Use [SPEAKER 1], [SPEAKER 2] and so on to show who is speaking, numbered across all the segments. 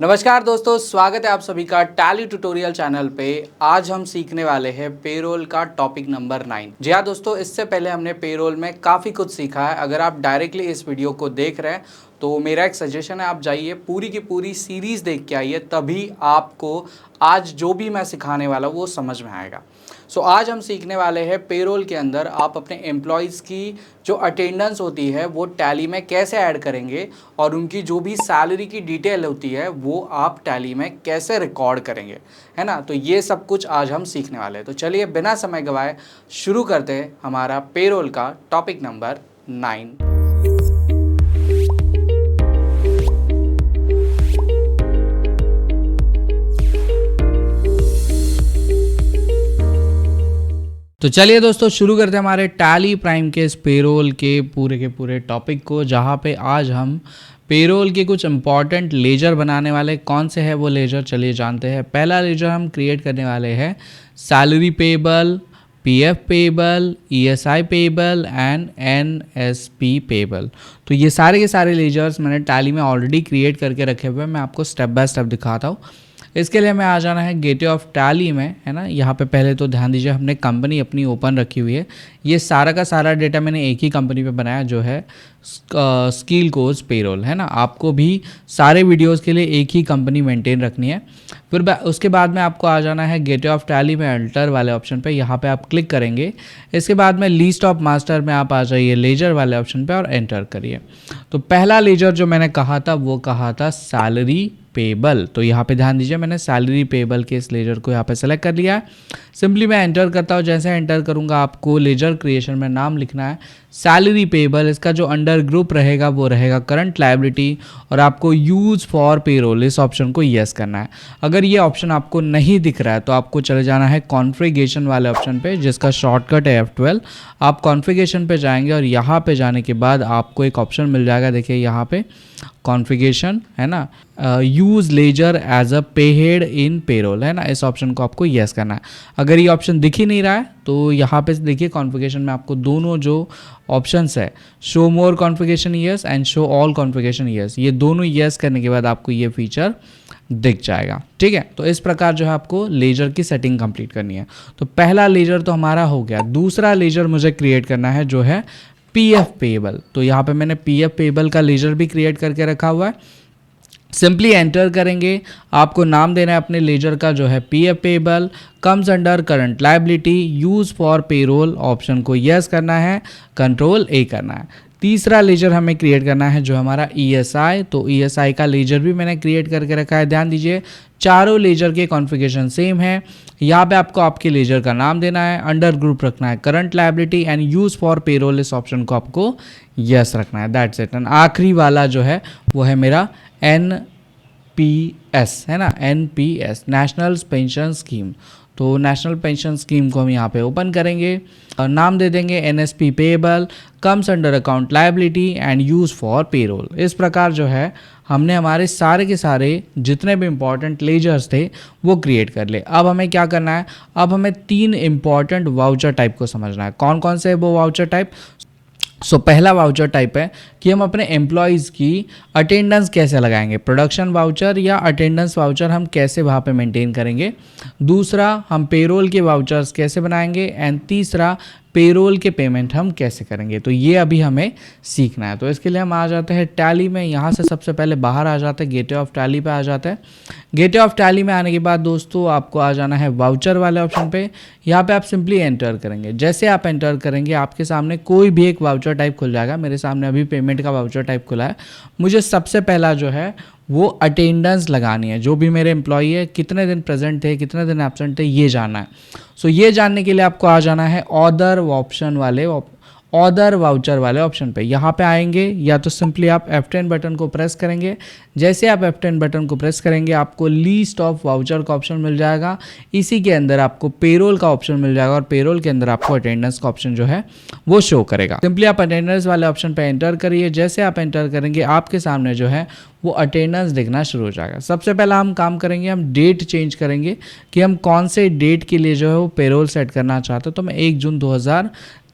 [SPEAKER 1] नमस्कार दोस्तों, स्वागत है आप सभी का टैली ट्यूटोरियल चैनल पे। आज हम सीखने वाले हैं पेरोल का टॉपिक नंबर 9। जी हाँ दोस्तों, इससे पहले हमने पेरोल में काफ़ी कुछ सीखा है। अगर आप डायरेक्टली इस वीडियो को देख रहे हैं तो मेरा एक सजेशन है, आप जाइए पूरी की पूरी सीरीज़ देख के आइए, तभी आपको आज जो भी मैं सिखाने वाला हूँ वो समझ में आएगा। आज हम सीखने वाले हैं पेरोल के अंदर आप अपने एम्प्लॉयज़ की जो अटेंडेंस होती है वो टैली में कैसे ऐड करेंगे और उनकी जो भी सैलरी की डिटेल होती है वो आप टैली में कैसे रिकॉर्ड करेंगे, है ना। तो ये सब कुछ आज हम सीखने वाले हैं। तो चलिए बिना समय गवाए शुरू करते हैं हमारा पेरोल का टॉपिक नंबर 9। तो चलिए दोस्तों शुरू करते हैं हमारे टैली प्राइम के इस पेरोल के पूरे टॉपिक को, जहाँ पे आज हम पेरोल के कुछ इंपॉर्टेंट लेजर बनाने वाले। कौन से है वो लेजर, चलिए जानते हैं। पहला लेजर हम क्रिएट करने वाले हैं salary payable, PF payable, ESI payable and NSP payable. तो ये सारे के सारे लेजर्स मैंने टैली में ऑलरेडी क्रिएट करके रखे हुए हैं। मैं आपको स्टेप बाय स्टेप दिखाता हूँ। इसके लिए हमें आ जाना है गेटवे ऑफ टैली में, है ना। यहाँ पे पहले तो ध्यान दीजिए, हमने कंपनी अपनी ओपन रखी हुई है। ये सारा का सारा डेटा मैंने एक ही कंपनी पे बनाया जो है स्किल कोर्स पेरोल, है ना। आपको भी सारे वीडियोस के लिए एक ही कंपनी मेंटेन रखनी है। फिर उसके बाद में आपको आ जाना है गेटवे ऑफ टैली में अल्टर वाले ऑप्शन पे, यहाँ पे आप क्लिक करेंगे। इसके बाद में लीस्ट ऑफ मास्टर में आप आ जाइए लेजर वाले ऑप्शन पे और एंटर करिए। तो पहला लेजर जो मैंने कहा था वो कहा था सैलरी पेबल। तो यहाँ पे ध्यान दीजिए, मैंने सैलरी पेबल के इस लेजर को यहाँ पे सेलेक्ट कर लिया है। सिंपली मैं एंटर करता हूँ। जैसे एंटर करूँगा आपको लेजर क्रिएशन में नाम लिखना है सैलरी पेबल। इसका जो अंडर ग्रुप रहेगा वो रहेगा करंट लायबिलिटी, और आपको यूज फॉर पेरोल इस ऑप्शन को यस करना है। अगर ये ऑप्शन आपको नहीं दिख रहा है तो आपको चले जाना है कॉन्फ़िगरेशन वाले ऑप्शन पे, जिसका शॉर्टकट है F12। आप कॉन्फ़िगरेशन पे जाएंगे और यहाँ पे जाने के बाद आपको एक ऑप्शन मिल जाएगा, देखिए यहाँ पे कॉन्फ़िगरेशन, है ना, use ledger as a pay head in payroll, है ना। इस ऑप्शन को आपको यस करना है। अगर ये ऑप्शन दिख ही नहीं रहा है तो यहाँ पे देखिए कॉन्फ़िगरेशन में आपको दोनों जो ऑप्शंस है, show more configuration yes and show all configuration yes, ये दोनों यस करने के बाद आपको ये फीचर दिख जाएगा। ठीक है, तो इस प्रकार जो है आपको लेजर की सेटिंग कंप्लीट करनी है। तो पहला लेजर तो हमारा हो गया। दूसरा लेजर मुझे क्रिएट करना है जो है पीएफ पेबल। तो यहाँ पे मैंने पीएफ पेबल का लेजर भी क्रिएट करके रखा हुआ है। सिंपली एंटर करेंगे, आपको नाम देना है अपने लेजर का जो है PF payable, comes under current liability, use for payroll option को यस करना है, कंट्रोल ए करना है। तीसरा लेजर हमें क्रिएट करना है जो हमारा ईएसआई। तो ईएसआई का लेजर भी मैंने क्रिएट करके रखा है। ध्यान दीजिए चारों लेजर के कॉन्फ़िगरेशन सेम है। यहाँ पे आपको आपके लेजर का नाम देना है, अंडर ग्रुप रखना है current liability and use for payroll इस ऑप्शन को आपको यस रखना है। That's it. एंड आखिरी वाला जो है वो है मेरा एनपीएस, है ना, एनपीएस नेशनल पेंशन स्कीम। तो नेशनल पेंशन स्कीम को हम यहाँ पे ओपन करेंगे और नाम दे देंगे NSP payable, comes under account liability and use for payroll. इस प्रकार जो है हमने हमारे सारे के सारे जितने भी इंपॉर्टेंट लेजर्स थे वो क्रिएट कर ले। अब हमें क्या करना है, अब हमें 3 इंपॉर्टेंट वाउचर टाइप को समझना है। कौन कौन से है वो वाउचर टाइप। पहला वाउचर टाइप है कि हम अपने एम्प्लॉयज़ की अटेंडेंस कैसे लगाएंगे, प्रोडक्शन वाउचर या अटेंडेंस वाउचर हम कैसे वहाँ पे मेंटेन करेंगे। दूसरा, हम पेरोल के वाउचर्स कैसे बनाएंगे। एंड तीसरा, पेरोल के पेमेंट हम कैसे करेंगे। तो ये अभी हमें सीखना है। तो इसके लिए हम आ जाते हैं टैली में। यहाँ से सबसे पहले बाहर आ जाते हैं, गेटवे ऑफ टैली पे आ जाते हैं। गेटवे ऑफ टैली में आने के बाद दोस्तों आपको आ जाना है वाउचर वाले ऑप्शन पे। यहाँ पे आप सिंपली एंटर करेंगे। जैसे आप एंटर करेंगे आपके सामने कोई भी एक वाउचर टाइप खुल जाएगा। मेरे सामने अभी पेमेंट का वाउचर टाइप खुला है। मुझे सबसे पहला जो है वो अटेंडेंस लगानी है, जो भी मेरे एम्प्लॉई है कितने दिन प्रेजेंट थे कितने दिन एब्सेंट थे ये जानना है। ये जानने के लिए आपको आ जाना है ऑदर ऑप्शन वाले ऑदर वाउचर वाले ऑप्शन पे। यहाँ पे आएंगे या तो सिंपली आप F10 बटन को प्रेस करेंगे। जैसे आप F10 बटन को प्रेस करेंगे आपको लीस्ट ऑफ वाउचर का ऑप्शन मिल जाएगा। इसी के अंदर आपको पेरोल का ऑप्शन मिल जाएगा और पेरोल के अंदर आपको अटेंडेंस का ऑप्शन जो है वो शो करेगा। सिंपली आप अटेंडेंस वाले ऑप्शन पे एंटर करिए। जैसे आप एंटर करेंगे आपके सामने जो है वो अटेंडेंस दिखना शुरू हो जाएगा। सबसे पहला हम काम करेंगे, हम डेट चेंज करेंगे कि हम कौन से डेट के लिए जो है वो पेरोल सेट करना चाहते हैं। तो मैं 1 जून 2023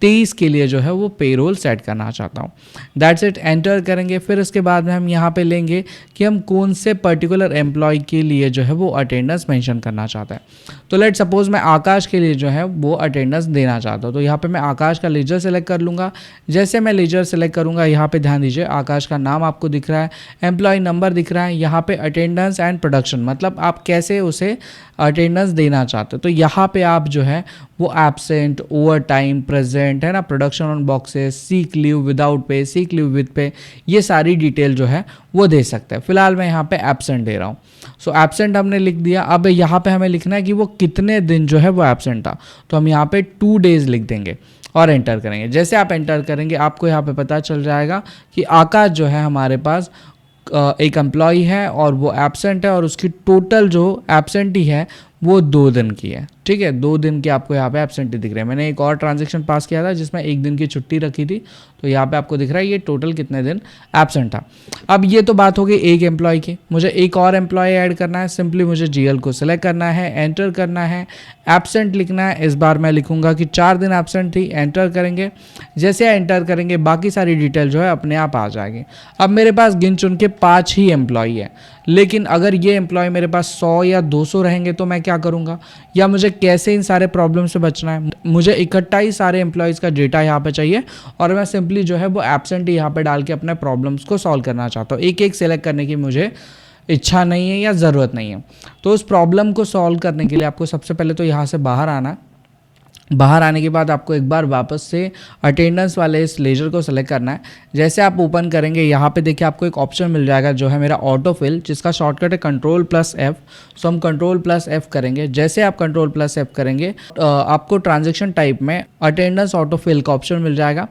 [SPEAKER 1] 23 के लिए जो है वो पेरोल सेट करना चाहता हूँ। दैट्स इट, एंटर करेंगे। फिर उसके बाद में हम यहाँ पे लेंगे कि हम कौन से पर्टिकुलर एम्प्लॉय के लिए जो है वो अटेंडेंस मेंशन करना चाहता है। तो लेट सपोज मैं आकाश के लिए जो है वो अटेंडेंस देना चाहता हूँ। तो यहाँ पे मैं आकाश का लेजर सेलेक्ट कर लूँगा। जैसे मैं लेजर सेलेक्ट करूँगा, यहाँ पे ध्यान दीजिए आकाश का नाम आपको दिख रहा है, एम्प्लॉय नंबर दिख रहा है, यहाँ पे अटेंडेंस एंड प्रोडक्शन, मतलब आप कैसे उसे अटेंडेंस देना चाहते हो। तो यहाँ पे आप जो है वो एब्सेंट, ओवर टाइम, प्रेजेंट, है ना, production on boxes, seek leave without pay, seek leave with पे, ये सारी डिटेल जो है वो दे सकते हैं। फिलहाल मैं यहाँ पे एब्सेंट दे रहा हूँ। सो एब्सेंट हमने लिख दिया। अब यहाँ पे हमें लिखना है कि वो कितने दिन जो है वो एब्सेंट था। तो हम यहाँ पे 2 डेज लिख देंगे और एंटर करेंगे। जैसे आप एंटर करेंगे आपको यहाँ पे पता चल जाएगा कि आकाश जो है हमारे पास एक एम्प्लॉय है और वो एब्सेंट है, और उसकी टोटल जो एब्सेंटी है वो 2 दिन की है। ठीक है, 2 दिन की आपको यहाँ पे एब्सेंटी दिख रही है। मैंने एक और ट्रांजैक्शन पास किया था जिसमें 1 दिन की छुट्टी रखी थी, तो यहाँ पे आपको दिख रहा है ये टोटल कितने दिन एब्सेंट था। अब ये तो बात हो गई एक एम्प्लॉय की। मुझे एक और एम्प्लॉय ऐड करना है। सिंपली मुझे जीएल को सिलेक्ट करना है, एंटर करना है, एब्सेंट लिखना है। इस बार मैं लिखूंगा कि 4 दिन एब्सेंट थी, एंटर करेंगे। जैसे एंटर करेंगे बाकी सारी डिटेल जो है अपने आप आ जाएगी। अब मेरे पास गिन चुन के 5 ही एम्प्लॉय है, लेकिन अगर ये एम्प्लॉय मेरे पास 100 या 200 रहेंगे तो मैं क्या करूँगा, या मुझे कैसे इन सारे प्रॉब्लम से बचना है। मुझे इकट्ठा ही सारे एम्प्लॉयज़ का डेटा यहाँ पे चाहिए और मैं सिंपली जो है वो एब्सेंट यहाँ पे डाल के अपने प्रॉब्लम्स को सॉल्व करना चाहता हूँ। एक एक सेलेक्ट करने की मुझे इच्छा नहीं है या ज़रूरत नहीं है। तो उस प्रॉब्लम को सॉल्व करने के लिए आपको सबसे पहले तो यहाँ से बाहर आना है। बाहर आने के बाद आपको एक बार वापस से अटेंडेंस वाले इस लेजर को सेलेक्ट करना है। जैसे आप ओपन करेंगे यहाँ पे देखिए आपको एक ऑप्शन मिल जाएगा जो है मेरा ऑटो फिल, जिसका शॉर्टकट है Ctrl+F। सो हम Ctrl+F करेंगे। जैसे आप Ctrl+F करेंगे आपको ट्रांजेक्शन टाइप में अटेंडेंस ऑटो फिल का ऑप्शन मिल जाएगा।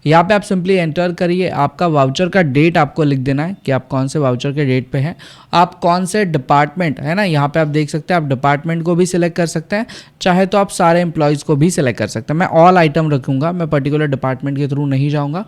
[SPEAKER 1] यहाँ पे आप सिंपली एंटर करिए। आपका वाउचर का डेट आपको लिख देना है कि आप कौन से वाउचर के डेट पे हैं, आप कौन से डिपार्टमेंट, है ना, यहाँ पे आप देख सकते हैं। आप डिपार्टमेंट को भी सिलेक्ट कर सकते हैं, चाहे तो आप सारे एम्प्लॉयज़ को भी सिलेक्ट कर सकते हैं। मैं ऑल आइटम रखूंगा, मैं पर्टिकुलर डिपार्टमेंट के थ्रू नहीं जाऊंगा।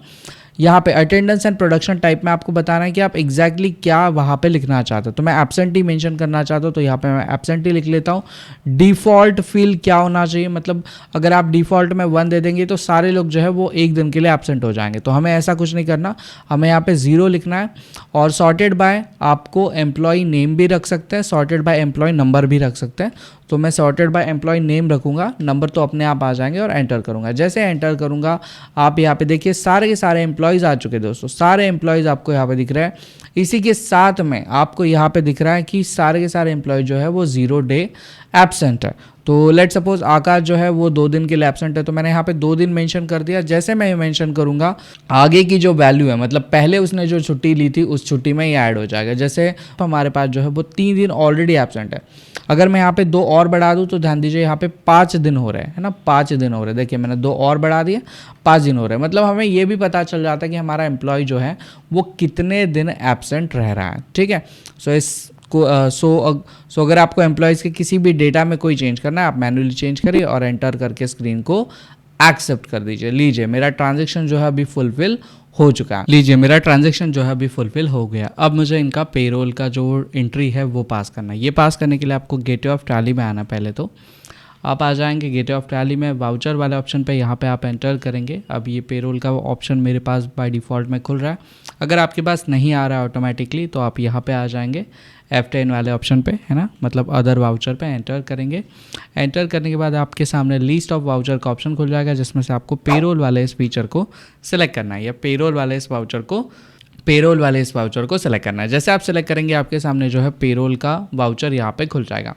[SPEAKER 1] यहाँ पे अटेंडेंस एंड प्रोडक्शन टाइप में आपको बताना है कि आप एग्जैक्टली क्या वहाँ पे लिखना चाहते हो। तो मैं एब्सेंटी मेंशन करना चाहता हूँ, तो यहाँ पे मैं एब्सेंटी लिख लेता हूँ। डिफ़ॉल्ट फील्ड क्या होना चाहिए, मतलब अगर आप डिफ़ॉल्ट में 1 दे देंगे तो सारे लोग जो है वो 1 दिन के लिए एब्सेंट हो जाएंगे। तो हमें ऐसा कुछ नहीं करना, हमें यहाँ पे 0 लिखना है। और सॉर्टेड बाय आपको एम्प्लॉय नेम भी रख सकते हैं, सॉर्टेड बाय एम्प्लॉय नंबर भी रख सकते हैं। तो मैं सॉर्टेड बाय एम्प्लॉय नेम रखूंगा, नंबर तो अपने आप आ जाएंगे, और एंटर करूंगा। जैसे एंटर करूंगा आप यहाँ पे देखिए सारे के सारे एम्प्लॉयज़ आ चुके हैं दोस्तों। सारे एम्प्लॉयज़ आपको यहाँ पे दिख रहे हैं। इसी के साथ में आपको यहाँ पे दिख रहा है कि सारे के सारे एम्प्लॉय जो है वो 0 डे एब्सेंट है। तो लेट सपोज आकाश जो है वो 2 दिन के लिए एब्सेंट है, तो मैंने यहाँ पे 2 दिन मेंशन कर दिया। जैसे मैं मेंशन करूँगा आगे की जो वैल्यू है, मतलब पहले उसने जो छुट्टी ली थी उस छुट्टी में ही ऐड हो जाएगा। जैसे हमारे पास जो है वो 3 दिन ऑलरेडी एब्सेंट है। अगर मैं यहाँ पे 2 और बढ़ा दूँ तो ध्यान दीजिए यहाँ पे 5 दिन हो रहे हैं, है ना, 5 दिन हो रहे हैं। देखिए मैंने 2 और बढ़ा दिया, 5 दिन हो रहे हैं। मतलब हमें ये भी पता चल जाता है कि हमारा एम्प्लॉय जो है वो कितने दिन एब्सेंट रह रहा है। ठीक है, सो अगर आपको एम्प्लॉयज़ के किसी भी डेटा में कोई चेंज करना है, आप मैन्युअली चेंज करिए और एंटर करके स्क्रीन को एक्सेप्ट कर दीजिए। लीजिए मेरा ट्रांजेक्शन जो है अभी फुलफिल हो चुका है। लीजिए मेरा ट्रांजैक्शन जो है अभी फुलफिल हो गया। अब मुझे इनका पेरोल का जो एंट्री है वो पास करना है। ये पास करने के लिए आपको गेटवे ऑफ टैली में आना। पहले तो आप आ जाएंगे गेटवे ऑफ टैली में, वाउचर वाले ऑप्शन पे यहाँ पे आप एंटर करेंगे। अब ये पेरोल का ऑप्शन मेरे पास बाय डिफ़ॉल्ट में खुल रहा है। अगर आपके पास नहीं आ रहा है ऑटोमेटिकली तो आप यहाँ पे आ जाएंगे F10 वाले ऑप्शन पे, है ना, मतलब अदर वाउचर पे एंटर करेंगे। एंटर करने के बाद आपके सामने लिस्ट ऑफ वाउचर का ऑप्शन खुल जाएगा, जिसमें से आपको पेरोल वाले इस फीचर को सिलेक्ट करना है, या पेरोल वाले इस वाउचर को सिलेक्ट करना है। जैसे आप सिलेक्ट करेंगे आपके सामने जो है पेरोल का वाउचर यहाँ पे खुल जाएगा।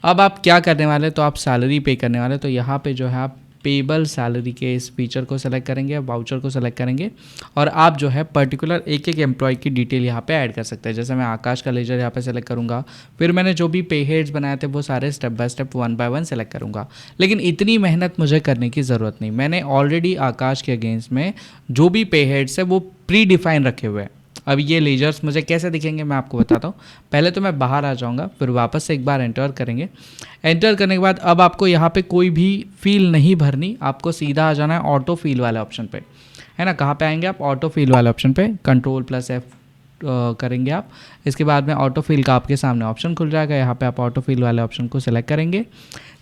[SPEAKER 1] अब आप क्या करने वाले, तो आप सैलरी पे करने वाले, तो यहाँ पे जो है आप पेबल सैलरी के इस फीचर को सेलेक्ट करेंगे, वाउचर को सेलेक्ट करेंगे, और आप जो है पर्टिकुलर एक एक एम्प्लॉय की डिटेल यहाँ पे ऐड कर सकते हैं। जैसे मैं आकाश का लेजर यहाँ पे सेलेक्ट करूँगा, फिर मैंने जो भी पे हेड्स बनाए थे वो सारे step by step 1 by 1 select करूँगा। लेकिन इतनी मेहनत मुझे करने की ज़रूरत नहीं, मैंने ऑलरेडी आकाश के अगेंस्ट में जो भी पे हेड्स है वो प्री डिफाइन रखे हुए हैं। अब ये लेजर्स मुझे कैसे दिखेंगे मैं आपको बताता हूँ। पहले तो मैं बाहर आ जाऊँगा, फिर वापस से एक बार एंटर करेंगे। एंटर करने के बाद अब आपको यहाँ पे कोई भी फील नहीं भरनी, आपको सीधा आ जाना है ऑटो फील वाले ऑप्शन पे, है ना। कहाँ पे आएंगे आप, ऑटो फील वाले ऑप्शन पे, Ctrl+F करेंगे आप। इसके बाद में ऑटो फिल का आपके सामने ऑप्शन खुल जाएगा, यहाँ पे आप ऑटो फिल वाले ऑप्शन को सिलेक्ट करेंगे।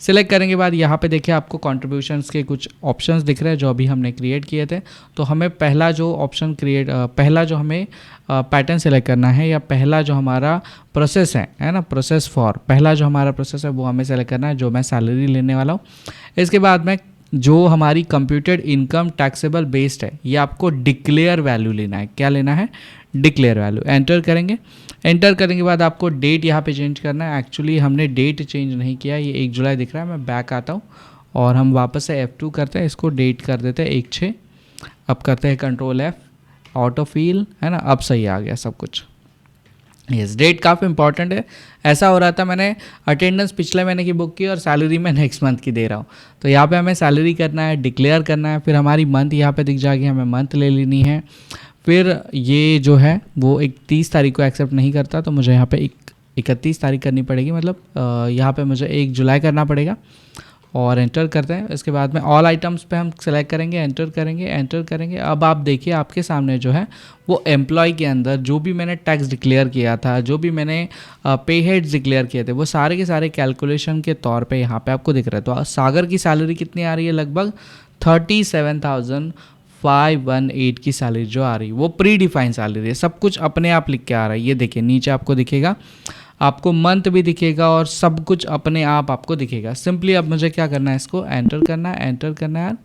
[SPEAKER 1] सिलेक्ट करने के बाद यहाँ पे देखिए आपको कंट्रीब्यूशंस के कुछ ऑप्शंस दिख रहे हैं जो अभी हमने क्रिएट किए थे। तो हमें पहला जो ऑप्शन पहला जो हमें पैटर्न सेलेक्ट करना है, या पहला जो हमारा प्रोसेस है ना, प्रोसेस फॉर, पहला जो हमारा प्रोसेस है वो हमें सेलेक्ट करना है, जो मैं सैलरी लेने वाला हूँ। इसके बाद में जो हमारी कंप्यूटेड इनकम टैक्सेबल बेस्ड है, ये आपको डिक्लेयर वैल्यू लेना है। क्या लेना है? Declare value. एंटर करेंगे। एंटर करने के बाद आपको डेट यहाँ पे चेंज करना है। एक्चुअली हमने डेट चेंज नहीं किया, ये 1 जुलाई दिख रहा है। मैं बैक आता हूँ और हम वापस से F2 करते हैं, इसको डेट कर देते हैं 1/6। अब करते हैं कंट्रोल F, ऑटो फिल, है ना, अब सही आ गया सब कुछ। यस, डेट काफ़ी इंपॉर्टेंट है। ऐसा हो रहा था, मैंने अटेंडेंस पिछले महीने की बुक की और सैलरी मैं नेक्स्ट मंथ की दे रहा हूँ। तो यहाँ पे हमें सैलरी करना है, डिक्लेयर करना है, फिर हमारी मंथ यहाँ पे दिख जाएगी, हमें मंथ ले लेनी है। फिर ये जो है वो 31 तारीख को एक्सेप्ट नहीं करता, तो मुझे यहाँ पे 31 तारीख करनी पड़ेगी, मतलब यहाँ पे मुझे 1 जुलाई करना पड़ेगा। और एंटर करते हैं। इसके बाद में ऑल आइटम्स पे हम सेलेक्ट करेंगे, एंटर करेंगे, एंटर करेंगे। अब आप देखिए आपके सामने जो है वो एम्प्लॉय के अंदर जो भी मैंने टैक्स डिक्लेयर किया था, जो भी मैंने पे हेड्स डिक्लेयर किए थे, वो सारे के सारे कैलकुलेशन के तौर पे यहाँ पे आपको दिख रहा है। तो सागर की सैलरी कितनी आ रही है? लगभग 37,518 की सैलरी जो आ रही है वो प्री डिफाइंड सैलरी है। सब कुछ अपने आप लिख के आ रहा है। ये देखिए नीचे आपको दिखेगा, आपको मंथ भी दिखेगा और सब कुछ अपने आप आपको दिखेगा। सिंपली अब मुझे क्या करना है, इसको एंटर करना है, एंटर करना है,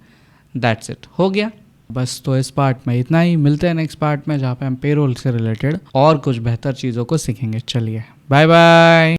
[SPEAKER 1] दैट्स इट, हो गया बस। तो इस पार्ट में इतना ही, मिलते हैं नेक्स्ट पार्ट में जहाँ पे हम पेरोल से रिलेटेड और कुछ बेहतर चीज़ों को सीखेंगे। चलिए बाय बाय।